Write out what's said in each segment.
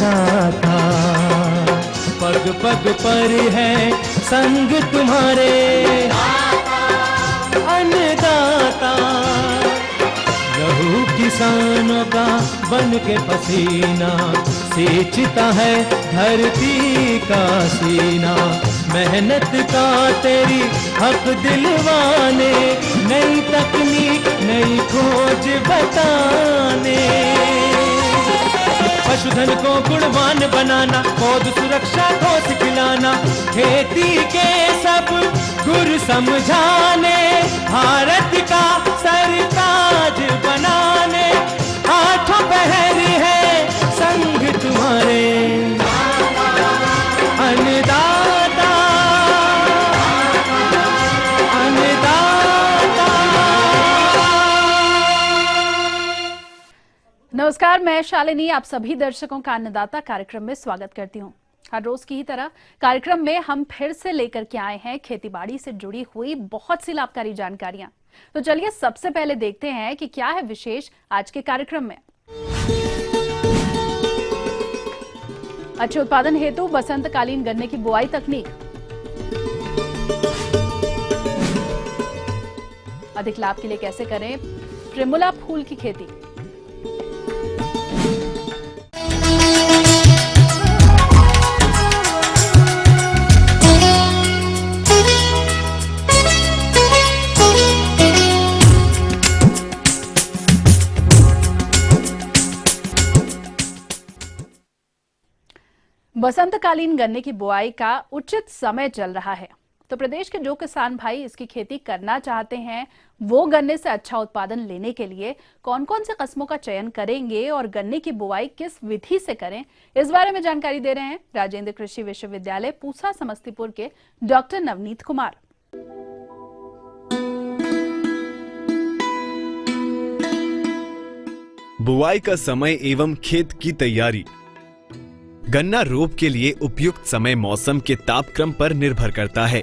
अन्नदाता, पग पग पर है संग तुम्हारे अन्नदाता। लहू किसानों का बन के पसीना सींचता है धरती का सीना। मेहनत का तेरी हक दिलवाने, नई तकनीक नई खोज बताने। पशुधन को गुणवान बनाना, पौध सुरक्षा को सिखलाना, खेती के सब गुर समझाने, भारत का सरताज बनाने। आठों पहर है संग तुम्हारे अन्नदाता, अन्नदाता। नमस्कार, मैं शालिनी आप सभी दर्शकों का अन्नदाता कार्यक्रम में स्वागत करती हूं। हर रोज की ही तरह कार्यक्रम में हम फिर से लेकर के आए हैं खेतीबाड़ी से जुड़ी हुई बहुत सी लाभकारी जानकारियां। तो चलिए सबसे पहले देखते हैं कि क्या है विशेष आज के कार्यक्रम में। अच्छे उत्पादन हेतु बसंतकालीन गन्ने की बुआई तकनीक, अधिक लाभ के लिए कैसे करें प्रिमुला फूल की खेती, बसंतकालीन गन्ने की बुआई का उचित समय चल रहा है। तो प्रदेश के जो किसान भाई इसकी खेती करना चाहते हैं वो गन्ने से अच्छा उत्पादन लेने के लिए कौन कौन से किस्मों का चयन करेंगे और गन्ने की बुआई किस विधि से करें, इस बारे में जानकारी दे रहे हैं राजेंद्र कृषि विश्वविद्यालय पूसा समस्तीपुर के डॉक्टर नवनीत कुमार। बुआई का समय एवं खेत की तैयारी। गन्ना रोप के लिए उपयुक्त समय मौसम के तापक्रम पर निर्भर करता है।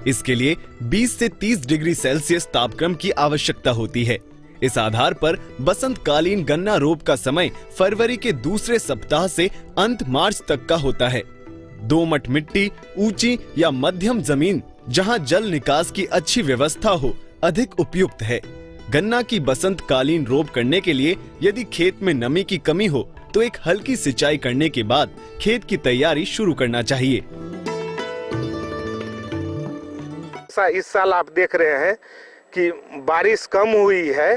इसके लिए 20 से 30 डिग्री सेल्सियस तापक्रम की आवश्यकता होती है। इस आधार पर बसंतकालीन गन्ना रोप का समय फरवरी के दूसरे सप्ताह से अंत मार्च तक का होता है। दोमट मिट्टी, ऊंची या मध्यम जमीन जहां जल निकास की अच्छी व्यवस्था हो, अधिक उपयुक्त है। गन्ना की बसंतकालीन रोप करने के लिए यदि खेत में नमी की कमी हो तो एक हल्की सिंचाई करने के बाद खेत की तैयारी शुरू करना चाहिए। इस साल आप देख रहे हैं कि बारिश कम हुई है,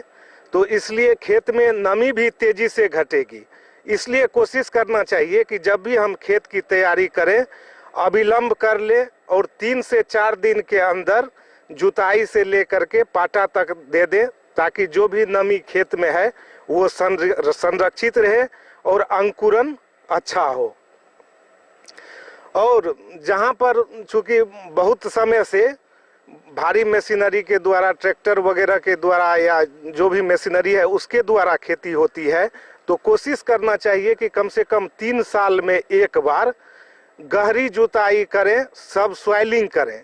तो इसलिए खेत में नमी भी तेजी से घटेगी। इसलिए कोशिश करना चाहिए कि जब भी हम खेत की तैयारी करें अविलंब कर ले और 3 से 4 दिन के अंदर जुताई से लेकर के पाटा तक दे दें, ताकि जो भी नमी खेत में है वो संरक्षित रहे और अंकुरन अच्छा हो। और जहाँ पर चूंकि बहुत समय से भारी मशीनरी के द्वारा, ट्रैक्टर वगैरह के द्वारा या जो भी मशीनरी है उसके द्वारा खेती होती है, तो कोशिश करना चाहिए कि कम से कम 3 साल में एक बार गहरी जुताई करें, सब सॉइलिंग करें।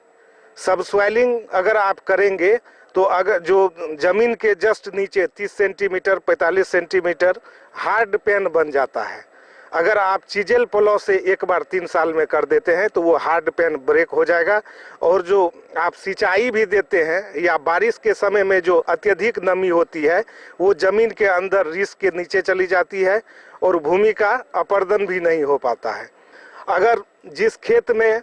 सब सॉइलिंग अगर आप करेंगे तो अगर जो जमीन के जस्ट नीचे 30 सेंटीमीटर 45 सेंटीमीटर हार्ड पैन बन जाता है। अगर आप चीजेल प्लो से एक बार 3 साल में कर देते हैं तो वो हार्ड पैन ब्रेक हो जाएगा। और जो आप सिंचाई भी देते हैं या बारिश के समय में जो अत्यधिक नमी होती है वो जमीन के अंदर रिस के नीचे चली जाती है और भूमि का अपर्दन भी नहीं हो पाता है। अगर जिस खेत में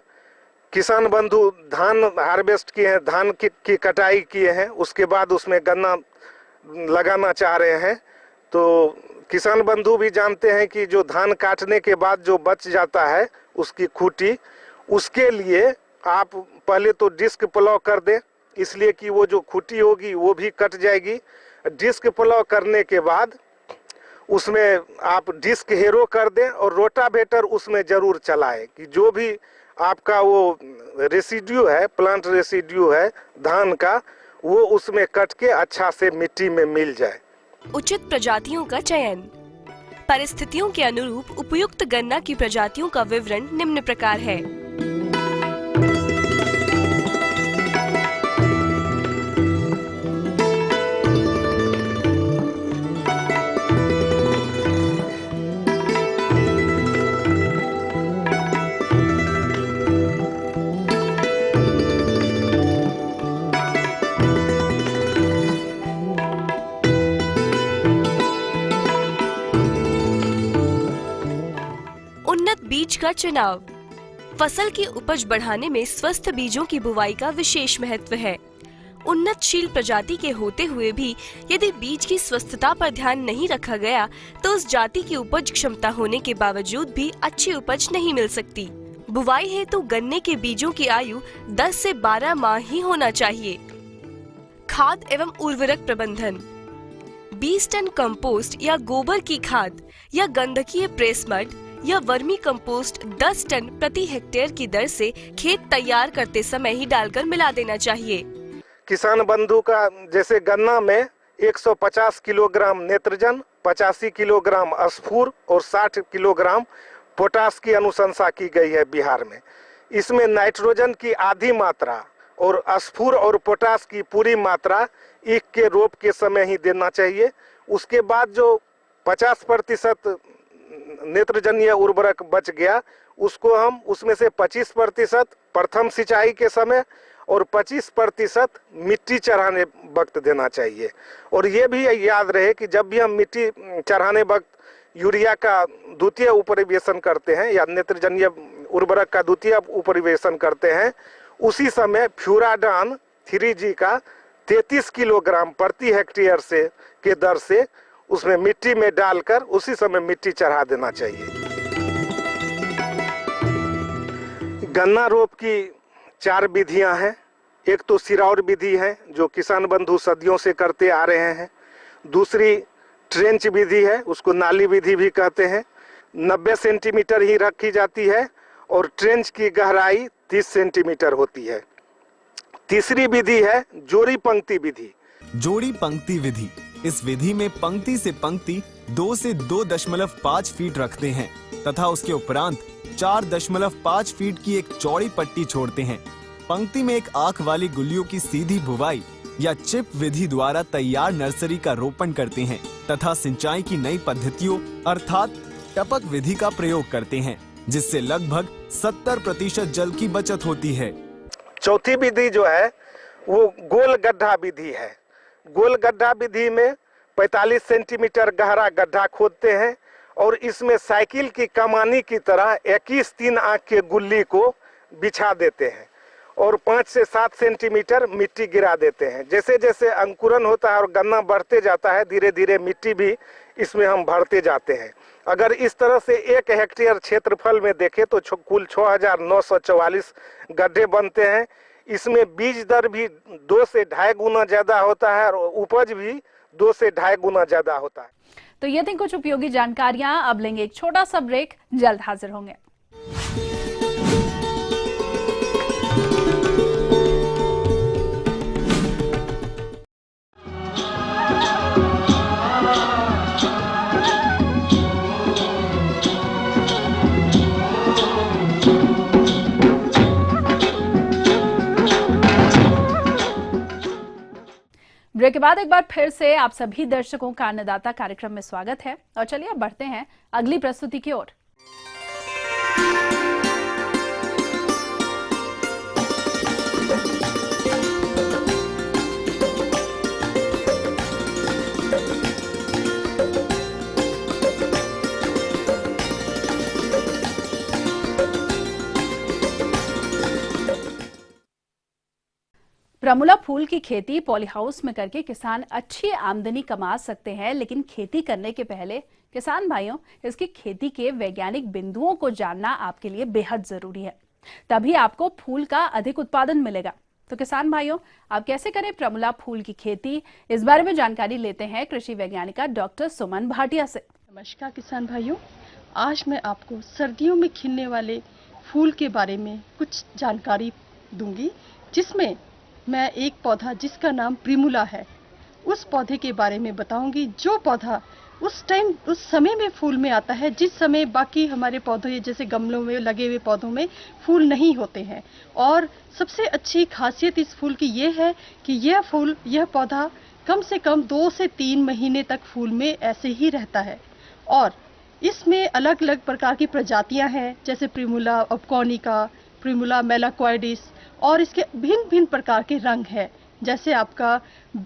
किसान बंधु धान हार्वेस्ट किए हैं, धान की कटाई किए हैं, उसके बाद उसमें गन्ना लगाना चाह रहे हैं, तो किसान बंधु भी जानते हैं कि जो धान काटने के बाद जो बच जाता है उसकी खूंटी, उसके लिए आप पहले तो डिस्क प्लॉ कर दें, इसलिए कि वो जो खूंटी होगी वो भी कट जाएगी। डिस्क प्लॉ करने के बाद उसमें आप डिस्क हेरो कर दें और रोटावेटर उसमें जरूर चलाएं कि जो भी आपका वो रेसिड्यू है, प्लांट रेसिड्यू है धान का, वो उसमें कट के अच्छा से मिट्टी में मिल जाए। उचित प्रजातियों का चयन। परिस्थितियों के अनुरूप उपयुक्त गन्ना की प्रजातियों का विवरण निम्न प्रकार है। बीज का चुनाव। फसल की उपज बढ़ाने में स्वस्थ बीजों की बुवाई का विशेष महत्व है। उन्नतशील प्रजाति के होते हुए भी यदि बीज की स्वस्थता पर ध्यान नहीं रखा गया तो उस जाति की उपज क्षमता होने के बावजूद भी अच्छी उपज नहीं मिल सकती। बुवाई हेतु गन्ने के बीजों की आयु 10 से 12 माह ही होना चाहिए। खाद एवं उर्वरक प्रबंधन। 20 टन कंपोस्ट या गोबर की खाद या गंधकीय प्रेस मड या वर्मी कंपोस्ट 10 टन प्रति हेक्टेयर की दर से खेत तैयार करते समय ही डालकर मिला देना चाहिए। किसान बंधु का जैसे गन्ना में 150 किलोग्राम नेत्रजन, 85 किलोग्राम स्फूर और 60 किलोग्राम पोटास की अनुशंसा की गई है बिहार में। इसमें नाइट्रोजन की आधी मात्रा और स्फूर और पोटास की पूरी मात्रा ईख के रोप के समय ही देना चाहिए। उसके बाद जो 50% नेत्रजनीय उर्वरक बच गया उसको हम उसमें से 25% प्रथम सिंचाई के समय और 25% मिट्टी चढ़ाने वक्त देना चाहिए। और ये भी याद रहे कि जब भी हम मिट्टी चढ़ाने वक्त यूरिया का द्वितीय उपरिवेशन करते हैं या नेत्रजनीय उर्वरक का द्वितीय उपरिवेशन करते हैं, उसी समय फ्यूराडान 3G का 33 किलोग्राम प्रति हेक्टेयर से के दर से उसमें मिट्टी में डालकर उसी समय मिट्टी चढ़ा देना चाहिए। गन्ना रोप की 4 विधियां हैं। एक तो सिरौर विधि है जो किसान बंधु सदियों से करते आ रहे हैं। दूसरी ट्रेंच विधि है, उसको नाली विधि भी कहते हैं। 90 सेंटीमीटर ही रखी जाती है और ट्रेंच की गहराई 30 सेंटीमीटर होती है। तीसरी विधि है जोड़ी पंक्ति विधि। जोड़ी पंक्ति विधि, इस विधि में पंक्ति से पंक्ति 2 से 2.5 फीट रखते हैं तथा उसके उपरांत 4.5 फीट की एक चौड़ी पट्टी छोड़ते हैं। पंक्ति में एक आंख वाली गुल्लियों की सीधी बुवाई या चिप विधि द्वारा तैयार नर्सरी का रोपण करते हैं तथा सिंचाई की नई पद्धतियों अर्थात टपक विधि का प्रयोग करते हैं, जिससे लगभग 70% जल की बचत होती है। चौथी विधि जो है वो गोल गड्ढा विधि है। गोल गड्ढा विधि में 45 सेंटीमीटर गहरा गड्ढा खोदते हैं और इसमें साइकिल की कमानी की तरह 21 3 आंख के गुल्ली को बिछा देते हैं और 5 से 7 सेंटीमीटर मिट्टी गिरा देते हैं। जैसे जैसे अंकुरन होता है और गन्ना बढ़ते जाता है, धीरे धीरे मिट्टी भी इसमें हम भरते जाते हैं। अगर इस तरह से 1 हेक्टेयर क्षेत्रफल में देखें तो कुल 6,944 गड्ढे बनते हैं। इसमें बीज दर भी 2 से 2.5 गुना ज्यादा होता है और उपज भी 2 से 2.5 गुना ज्यादा होता है। तो ये थी कुछ उपयोगी जानकारियां। अब लेंगे एक छोटा सा ब्रेक, जल्द हाजिर होंगे। ब्रेक के बाद एक बार फिर से आप सभी दर्शकों का अन्नदाता कार्यक्रम में स्वागत है और चलिए अब बढ़ते हैं अगली प्रस्तुति की ओर। प्रमुला फूल की खेती पॉलीहाउस में करके किसान अच्छी आमदनी कमा सकते हैं, लेकिन खेती करने के पहले किसान भाइयों इसकी खेती के वैज्ञानिक बिंदुओं को जानना आपके लिए बेहद जरूरी है। तभी आपको फूल का अधिक उत्पादन मिलेगा। तो किसान भाइयों, आप कैसे करें प्रमुला फूल की खेती, इस बारे में जानकारी लेते हैं कृषि वैज्ञानिका डॉक्टर सुमन भाटिया से। नमस्कार किसान भाइयों, आज मैं आपको सर्दियों में खिलने वाले फूल के बारे में कुछ जानकारी दूंगी, जिसमें मैं एक पौधा जिसका नाम प्रिमुला है उस पौधे के बारे में बताऊंगी, जो पौधा उस समय में फूल में आता है जिस समय बाकी हमारे पौधे जैसे गमलों में लगे हुए पौधों में फूल नहीं होते हैं। और सबसे अच्छी खासियत इस फूल की ये है कि यह पौधा कम से कम 2 से 3 महीने तक फूल में ऐसे ही रहता है। और इसमें अलग अलग प्रकार की प्रजातियां हैं, जैसे प्रिमुला ऑपकॉनिका, प्रिमुला मेलाकॉइडिस, और इसके भिन्न भिन्न प्रकार के रंग हैं, जैसे आपका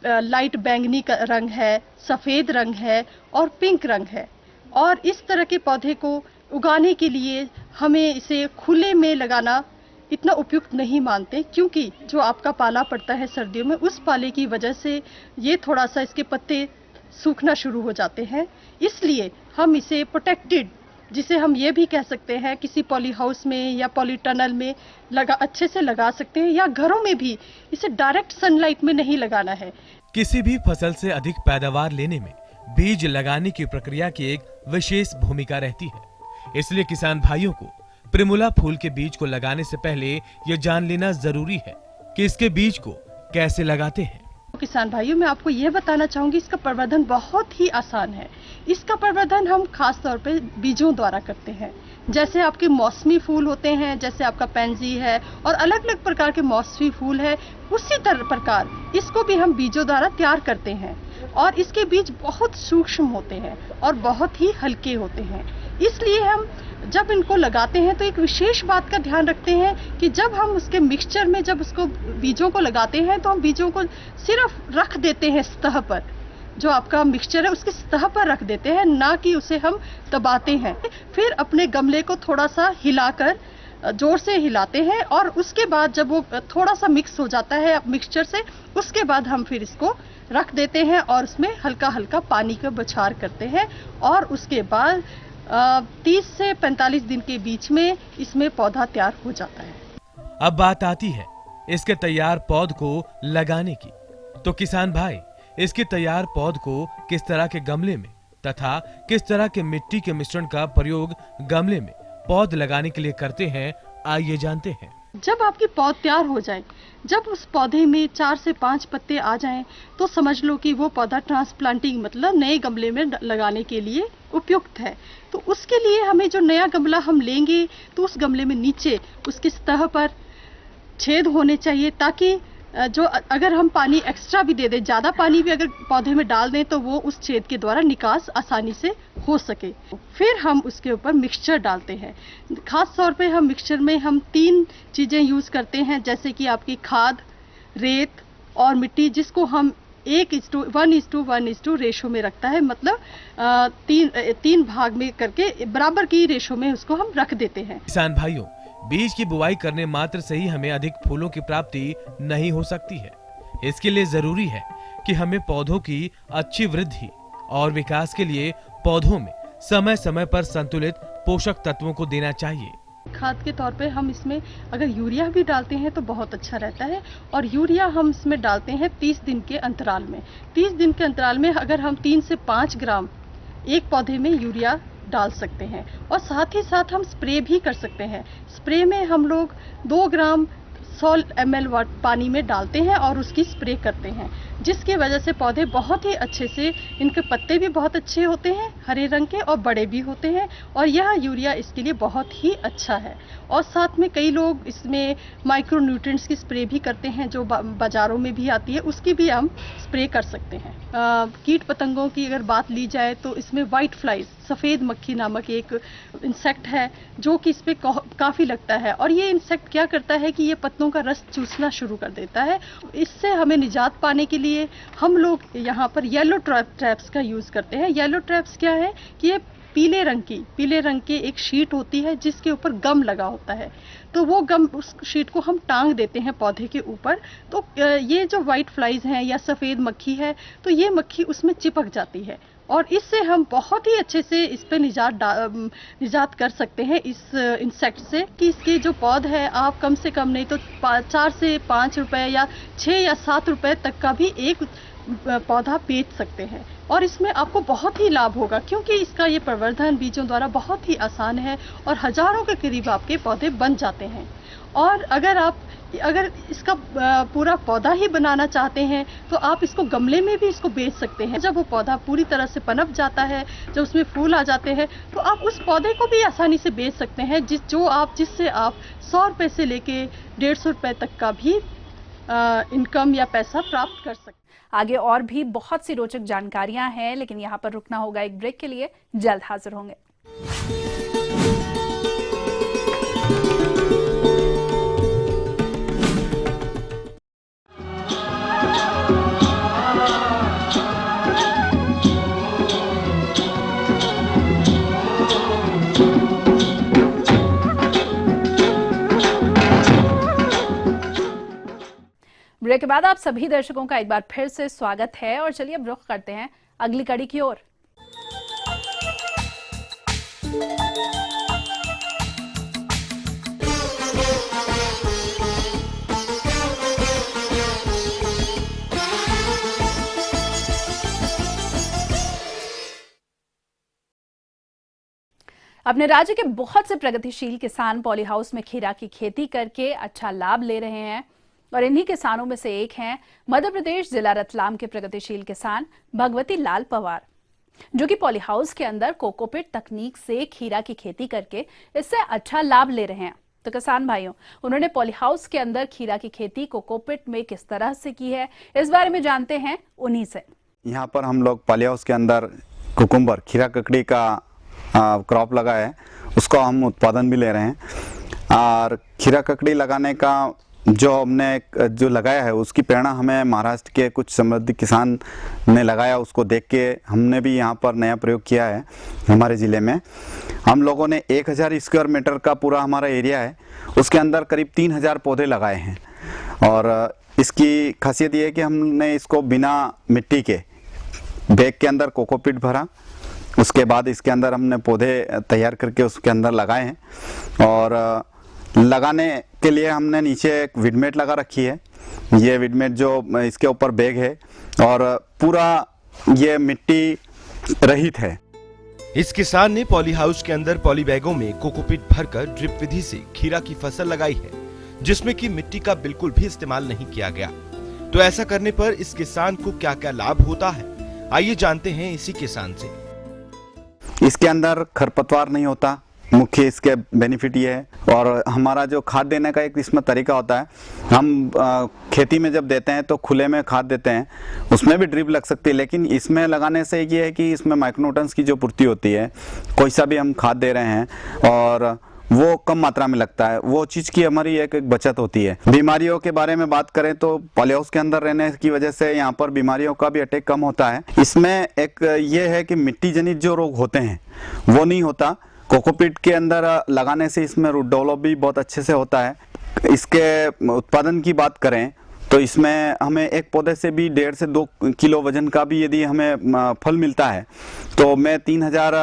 लाइट बैंगनी का रंग है, सफ़ेद रंग है और पिंक रंग है। और इस तरह के पौधे को उगाने के लिए हमें इसे खुले में लगाना इतना उपयुक्त नहीं मानते, क्योंकि जो आपका पाला पड़ता है सर्दियों में, उस पाले की वजह से ये थोड़ा सा इसके पत्ते सूखना शुरू हो जाते हैं। इसलिए हम इसे प्रोटेक्टेड, जिसे हम ये भी कह सकते हैं, किसी पॉली हाउस में या पॉली टनल में अच्छे से लगा सकते हैं, या घरों में भी इसे डायरेक्ट सनलाइट में नहीं लगाना है। किसी भी फसल से अधिक पैदावार लेने में बीज लगाने की प्रक्रिया की एक विशेष भूमिका रहती है। इसलिए किसान भाइयों को प्रिमुला फूल के बीज को लगाने से पहले यह जान लेना जरूरी है कि इसके बीज को कैसे लगाते हैं। किसान भाइयों, मैं आपको यह बताना चाहूंगी, इसका प्रवर्धन बहुत ही आसान है। इसका प्रवर्धन हम खास तौर पे बीजों द्वारा करते हैं। जैसे आपके मौसमी फूल होते हैं, जैसे आपका पेंजी है और अलग अलग प्रकार के मौसमी फूल है, उसी तरह प्रकार इसको भी हम बीजों द्वारा तैयार करते हैं। और इसके बीज बहुत सूक्ष्म होते हैं और बहुत ही हल्के होते हैं। इसलिए हम जब इनको लगाते हैं तो एक विशेष बात का ध्यान रखते हैं कि जब हम उसके मिक्सचर में जब उसको बीजों को लगाते हैं तो हम बीजों को सिर्फ रख देते हैं सतह पर, जो आपका मिक्सचर है उसकी सतह पर रख देते हैं, ना कि उसे हम दबाते हैं। फिर अपने गमले को थोड़ा सा हिलाकर जोर से हिलाते हैं और उसके बाद जब वो थोड़ा सा मिक्स हो जाता है मिक्सचर से, उसके बाद हम फिर इसको रख देते हैं और उसमें हल्का हल्का पानी का बौछार करते हैं। और उसके बाद 30 से 45 दिन के बीच में इसमें पौधा तैयार हो जाता है। अब बात आती है इसके तैयार पौध को लगाने की। तो किसान भाई इसके तैयार पौध को किस तरह के गमले में तथा किस तरह के मिट्टी के मिश्रण का प्रयोग गमले में पौध लगाने के लिए करते हैं, आइए जानते हैं। जब आपकी पौध तैयार हो जाए, जब उस पौधे में 4 से 5 पत्ते आ जाएं, तो समझ लो कि वो पौधा ट्रांसप्लांटिंग मतलब नए गमले में लगाने के लिए उपयुक्त है। तो उसके लिए हमें जो नया गमला हम लेंगे तो उस गमले में नीचे उसकी सतह पर छेद होने चाहिए, ताकि जो अगर हम पानी एक्स्ट्रा भी दे दें, ज़्यादा पानी भी अगर पौधे में डाल दें तो वो उस छेद के द्वारा निकास आसानी से हो सके। फिर हम उसके ऊपर मिक्सचर डालते हैं। खास तौर पे हम मिक्सचर में हम 3 चीज़ें यूज़ करते हैं, जैसे कि आपकी खाद, रेत और मिट्टी, जिसको हम 1:1:1 रेशो में रखता है, मतलब 3 भाग में करके बराबर की रेशो में उसको हम रख देते हैं। किसान भाइयों, बीज की बुआई करने मात्र से ही हमें अधिक फूलों की प्राप्ति नहीं हो सकती है। इसके लिए जरूरी है कि हमें पौधों की अच्छी वृद्धि और विकास के लिए पौधों में समय समय पर संतुलित पोषक तत्वों को देना चाहिए। खाद के तौर पे हम इसमें अगर यूरिया भी डालते हैं तो बहुत अच्छा रहता है। और यूरिया हम इसमें डालते हैं 30 दिन के अंतराल में। 30 दिन के अंतराल में अगर हम 3 से 5 ग्राम एक पौधे में यूरिया डाल सकते हैं। और साथ ही साथ हम स्प्रे भी कर सकते हैं। स्प्रे में हम लोग 2 ग्राम 100 ml पानी में डालते हैं और उसकी स्प्रे करते हैं, जिसकी वजह से पौधे बहुत ही अच्छे से, इनके पत्ते भी बहुत अच्छे होते हैं, हरे रंग के, और बड़े भी होते हैं। और यह यूरिया इसके लिए बहुत ही अच्छा है। और साथ में कई लोग इसमें माइक्रो न्यूट्रिएंट्स की स्प्रे भी करते हैं, जो बाज़ारों में भी आती है, उसकी भी हम स्प्रे कर सकते हैं। कीट पतंगों की अगर बात ली जाए तो इसमें वाइट फ्लाइज, सफ़ेद मक्खी नामक एक इंसेक्ट है जो कि इस पे काफ़ी लगता है। और ये इंसेक्ट क्या करता है कि ये पत्तों का रस चूसना शुरू कर देता है। इससे हमें निजात पाने के लिए हम लोग यहाँ पर येलो ट्रैप्स का यूज़ करते हैं। येलो ट्रैप्स क्या है कि ये पीले रंग की एक शीट होती है जिसके ऊपर गम लगा होता है। तो वो गम, उस शीट को हम टांग देते हैं पौधे के ऊपर। तो ये जो वाइट फ्लाइज हैं या सफ़ेद मक्खी है, तो ये मक्खी उसमें चिपक जाती है और इससे हम बहुत ही अच्छे से इस पे निजात कर सकते हैं इस इंसेक्ट से, कि इसके जो पौध है आप कम से कम नहीं तो 4 से 5 रुपए या 6 या 7 रुपए तक का भी एक पौधा बेच सकते हैं। और इसमें आपको बहुत ही लाभ होगा, क्योंकि इसका ये प्रवर्धन बीजों द्वारा बहुत ही आसान है और हजारों के करीब आपके पौधे बन जाते हैं। और अगर इसका पूरा पौधा ही बनाना चाहते हैं तो आप इसको गमले में भी इसको बेच सकते हैं। जब वो पौधा पूरी तरह से पनप जाता है, जब उसमें फूल आ जाते हैं, तो आप उस पौधे को भी आसानी से बेच सकते हैं, जिससे आप 100 रुपए से लेके 150 रुपए तक का भी इनकम या पैसा प्राप्त कर सकते हैं। आगे और भी बहुत सी रोचक जानकारियां हैं, लेकिन यहाँ पर रुकना होगा एक ब्रेक के लिए। जल्द हाजिर होंगे। ब्रेक के बाद आप सभी दर्शकों का एक बार फिर से स्वागत है और चलिए अब रुख करते हैं अगली कड़ी की ओर। अपने राज्य के बहुत से प्रगतिशील किसान पॉली हाउस में खीरा की खेती करके अच्छा लाभ ले रहे हैं और इन्हीं किसानों में से एक हैं मध्य प्रदेश जिला रतलाम के प्रगतिशील किसान भगवती लाल पवार, जो कि पॉली हाउस के अंदर कोकोपीट तकनीक से खीरा की खेती करके इससे अच्छा लाभ ले रहे हैं। तो किसान भाइयों, उन्होंने पॉली हाउस के अंदर खीरा की खेती कोकोपीट में किस तरह से की है, इस बारे में जानते हैं उन्हीं से। यहाँ पर हम लोग पॉली हाउस के अंदर कुकुम्बर खीरा ककड़ी का क्रॉप लगाया है, उसको हम उत्पादन भी ले रहे हैं। और खीरा ककड़ी लगाने का जो हमने जो लगाया है उसकी प्रेरणा हमें महाराष्ट्र के कुछ समृद्ध किसान ने लगाया, उसको देख के हमने भी यहाँ पर नया प्रयोग किया है। हमारे ज़िले में हम लोगों ने 1000 स्क्वायर मीटर का पूरा हमारा एरिया है, उसके अंदर करीब 3000 पौधे लगाए हैं। और इसकी खासियत ये है कि हमने इसको बिना मिट्टी के बैग के अंदर कोकोपीट भरा, उसके बाद इसके अंदर हमने पौधे तैयार करके उसके अंदर लगाए हैं। और लगाने के लिए हमने नीचे एक विडमेट लगा रखी है। ये विडमेट जो इसके ऊपर बैग है और पूरा ये मिट्टी रहित है। इस किसान ने पॉली हाउस के अंदर पॉली बैगों में कोकोपीट भरकर ड्रिप विधि से खीरा की फसल लगाई है, जिसमें कि मिट्टी का बिल्कुल भी इस्तेमाल नहीं किया गया। तो ऐसा करने पर इस किसान को क्या क्या लाभ होता है, आइए जानते हैं इसी किसान से। इसके अंदर खरपतवार नहीं होता, मुख्य इसके बेनिफिट ये है। और हमारा जो खाद देने का एक इसमें तरीका होता है, हम खेती में जब देते हैं तो खुले में खाद देते हैं, उसमें भी ड्रिप लग सकती है, लेकिन इसमें लगाने से ये है कि इसमें माइक्रोन्यूट्रंस की जो पूर्ति होती है, कोई सा भी हम खाद दे रहे हैं और वो कम मात्रा में लगता है, वो चीज़ की हमारी एक बचत होती है। बीमारियों के बारे में बात करें तो पॉली हाउस के अंदर रहने की वजह से यहाँ पर बीमारियों का भी अटैक कम होता है। इसमें एक ये है कि मिट्टी जनित जो रोग होते हैं वो नहीं होता। कोकोपीट के अंदर लगाने से इसमें रूट डेवलप भी बहुत अच्छे से होता है। इसके उत्पादन की बात करें तो इसमें हमें एक पौधे से भी 1.5 से 2 किलो वजन का भी यदि हमें फल मिलता है तो मैं 3000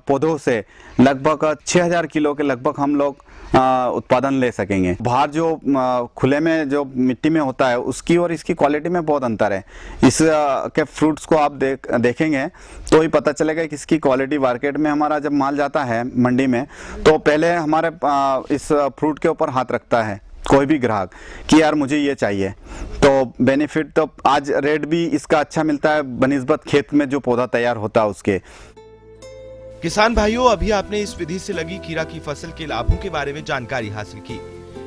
पौधों से लगभग 6000 किलो के लगभग हम लोग उत्पादन ले सकेंगे। बाहर जो खुले में जो मिट्टी में होता है उसकी और इसकी क्वालिटी में बहुत अंतर है। इस के फ्रूट्स को आप देखेंगे तो ही पता चलेगा कि इसकी क्वालिटी मार्केट में हमारा जब माल जाता है मंडी में तो पहले हमारे इस फ्रूट के ऊपर हाथ रखता है कोई भी ग्राहक कि यार मुझे ये चाहिए। तो बेनिफिट तो आज रेट भी इसका अच्छा मिलता है बनिस्बत खेत में जो पौधा तैयार होता है उसके। किसान भाइयों, अभी आपने इस विधि से लगी खीरा की फसल के लाभों के बारे में जानकारी हासिल की।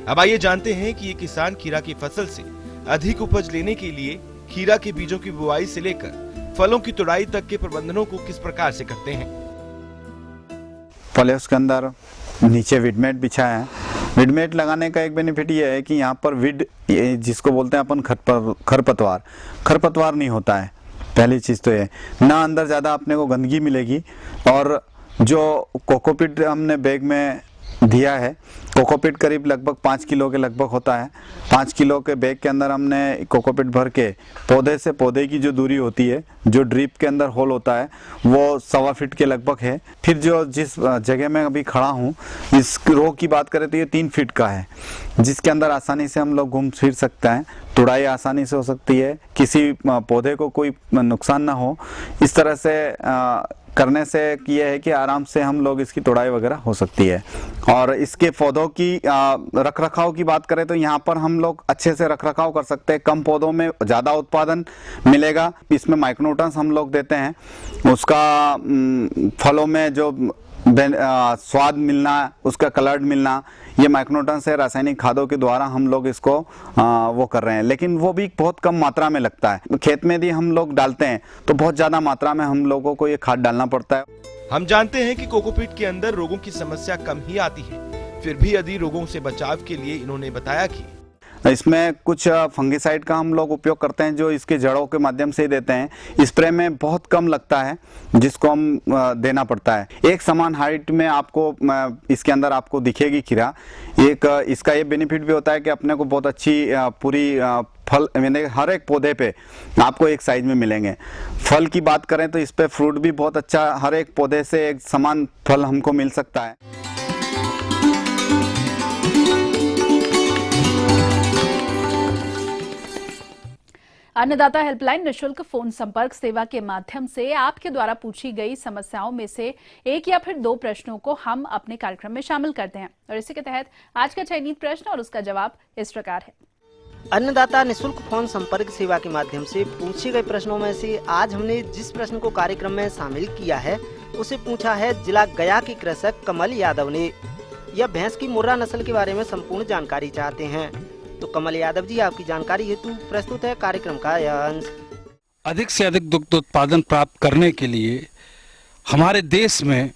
अब आइए जानते हैं कि ये किसान खीरा की फसल से अधिक उपज लेने के लिए खीरा के बीजों की बुआई से लेकर फलों की तुड़ाई तक के प्रबंधनों को किस प्रकार से करते हैं। पहले उसके अंदर नीचे विडमेट बिछाया है। विडमेट लगाने का एक बेनिफिट ये है कि यहाँ पर विड जिसको बोलते हैं अपन खरपतवार नहीं होता है। पहली चीज़ तो ये ना अंदर ज़्यादा अपने को गंदगी मिलेगी। और जो कोकोपीट हमने बैग में दिया है, कोकोपीट करीब लगभग 5 किलो के लगभग होता है। 5 किलो के बैग के अंदर हमने कोकोपीट भर के पौधे से पौधे की जो दूरी होती है, जो ड्रिप के अंदर होल होता है, वो 1.25 फीट के लगभग है। फिर जो जिस जगह में अभी खड़ा हूँ इस रो की बात करें तो ये 3 फीट का है, जिसके अंदर आसानी से हम लोग घूम फिर सकते हैं। तुड़ाई आसानी से हो सकती है, किसी पौधे को कोई नुकसान ना हो। इस तरह से करने से ये है कि आराम से हम लोग इसकी तुड़ाई वगैरह हो सकती है। और इसके पौधों की रख रखाव की बात करें तो यहाँ पर हम लोग अच्छे से रख रखाव कर सकते हैं। कम पौधों में ज़्यादा उत्पादन मिलेगा। इसमें माइक्रोन्यूट्रंस हम लोग देते हैं, उसका फलों में जो स्वाद मिलना, उसका कलर मिलना, ये माइक्रोन्यूट्रंस है रासायनिक खादों के द्वारा हम लोग इसको वो कर रहे हैं। लेकिन वो भी बहुत कम मात्रा में लगता है। खेत में यदि हम लोग डालते हैं तो बहुत ज़्यादा मात्रा में हम लोगों को ये खाद डालना पड़ता है। हम जानते हैं कि कोकोपीट के अंदर रोगों की समस्या कम ही आती है, फिर भी यदि रोगों से बचाव के लिए इन्होंने बताया कि इसमें कुछ फंगिसाइड का हम लोग उपयोग करते हैं जो इसके जड़ों के माध्यम से ही देते हैं। स्प्रे में बहुत कम लगता है जिसको हम देना पड़ता है। एक समान हाइट में आपको इसके अंदर आपको दिखेगी खीरा। एक इसका ये बेनिफिट भी होता है कि अपने को बहुत अच्छी पूरी फल यानी हर एक पौधे पे आपको एक साइज में मिलेंगे। फल की बात करें तो इस पे फ्रूट भी बहुत अच्छा, हर एक पौधे से एक समान फल हमको मिल सकता है। अन्नदाता हेल्पलाइन निशुल्क फोन संपर्क सेवा के माध्यम से आपके द्वारा पूछी गई समस्याओं में से एक या फिर दो प्रश्नों को हम अपने कार्यक्रम में शामिल करते हैं और इसी के तहत आज का चयनित प्रश्न और उसका जवाब इस प्रकार है। अन्नदाता निशुल्क फोन संपर्क सेवा के माध्यम से पूछे गए प्रश्नों में से आज हमने जिस प्रश्न को कार्यक्रम में शामिल किया है उसे पूछा है जिला गया के कृषक कमल यादव ने। यह भैंस की मुर्रा नस्ल के बारे में संपूर्ण जानकारी चाहते हैं। तो कमल यादव जी, आपकी जानकारी हेतु प्रस्तुत है कार्यक्रम का यह अंश। अधिक से अधिक दुग्ध उत्पादन प्राप्त करने के लिए हमारे देश में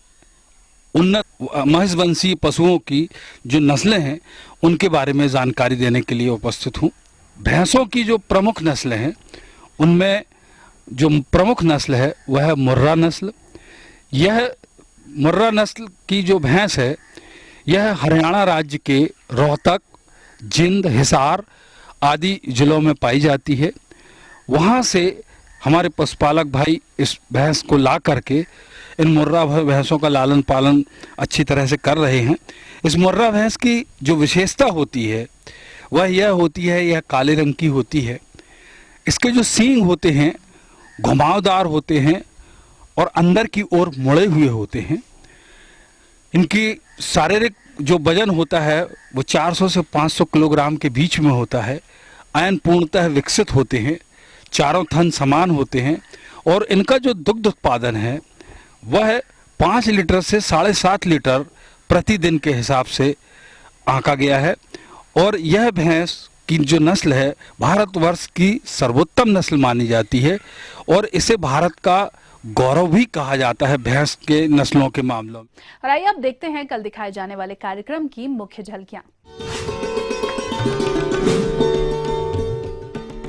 उन्नत महिषवंशीय पशुओं की जो नस्लें हैं उनके बारे में जानकारी देने के लिए उपस्थित हूँ। भैंसों की जो प्रमुख नस्लें हैं उनमें जो प्रमुख नस्ल है वह है मुर्रा नस्ल। यह मुर्रा नस्ल की जो भैंस है यह हरियाणा राज्य के रोहतक, जिंद, हिसार आदि जिलों में पाई जाती है। वहाँ से हमारे पशुपालक भाई इस भैंस को ला करके इन मुर्रा भैंसों का लालन पालन अच्छी तरह से कर रहे हैं। इस मुर्रा भैंस की जो विशेषता होती है वह यह होती है, यह काले रंग की होती है। इसके जो सींग होते हैं घुमावदार होते हैं और अंदर की ओर मुड़े हुए होते हैं। इनकी शारीरिक जो वजन होता है वो 400 से 500 किलोग्राम के बीच में होता है। आयन पूर्णतः विकसित होते हैं, चारों थन समान होते हैं और इनका जो दुग्ध उत्पादन है वह 5 लीटर से 7.5 लीटर प्रतिदिन के हिसाब से आंका गया है। और यह भैंस की जो नस्ल है भारतवर्ष की सर्वोत्तम नस्ल मानी जाती है और इसे भारत का गौरव भी कहा जाता है भैंस के नस्लों के मामलों में। और आइए अब देखते हैं कल दिखाए जाने वाले कार्यक्रम की मुख्य झलकियां।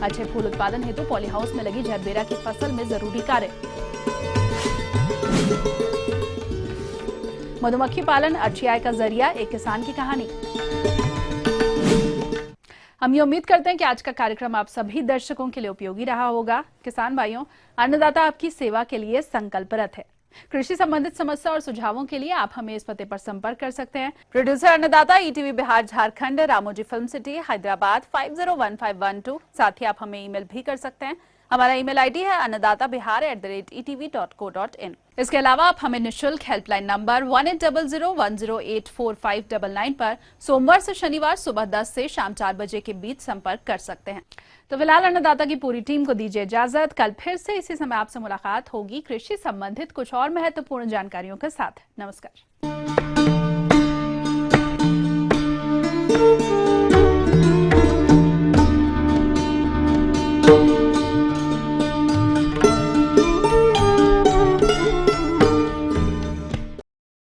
अच्छे फूल उत्पादन हेतु पॉली हाउस में लगी झरबेरा की फसल में जरूरी कार्य। मधुमक्खी पालन अच्छी आय का जरिया, एक किसान की कहानी। हम ये उम्मीद करते हैं कि आज का कार्यक्रम आप सभी दर्शकों के लिए उपयोगी रहा होगा। किसान भाइयों, अन्नदाता आपकी सेवा के लिए संकल्परत है। कृषि संबंधित समस्या और सुझावों के लिए आप हमें इस पते पर संपर्क कर सकते हैं। प्रोड्यूसर अन्नदाता, ETV Bihar Jharkhand, Ramoji film city, Hyderabad 501512। साथ ही आप हमें ईमेल भी कर सकते हैं। हमारा ईमेल आईडी है annadatabihar@etv.co.in। इसके अलावा आप हमें निःशुल्क हेल्पलाइन नंबर 180010084599 पर सोमवार से शनिवार सुबह 10 से शाम 4 बजे के बीच संपर्क कर सकते हैं। तो फिलहाल अन्नदाता की पूरी टीम को दीजिए इजाजत। कल फिर से इसी समय आपसे मुलाकात होगी कृषि संबंधित कुछ और महत्वपूर्ण जानकारियों के साथ। नमस्कार।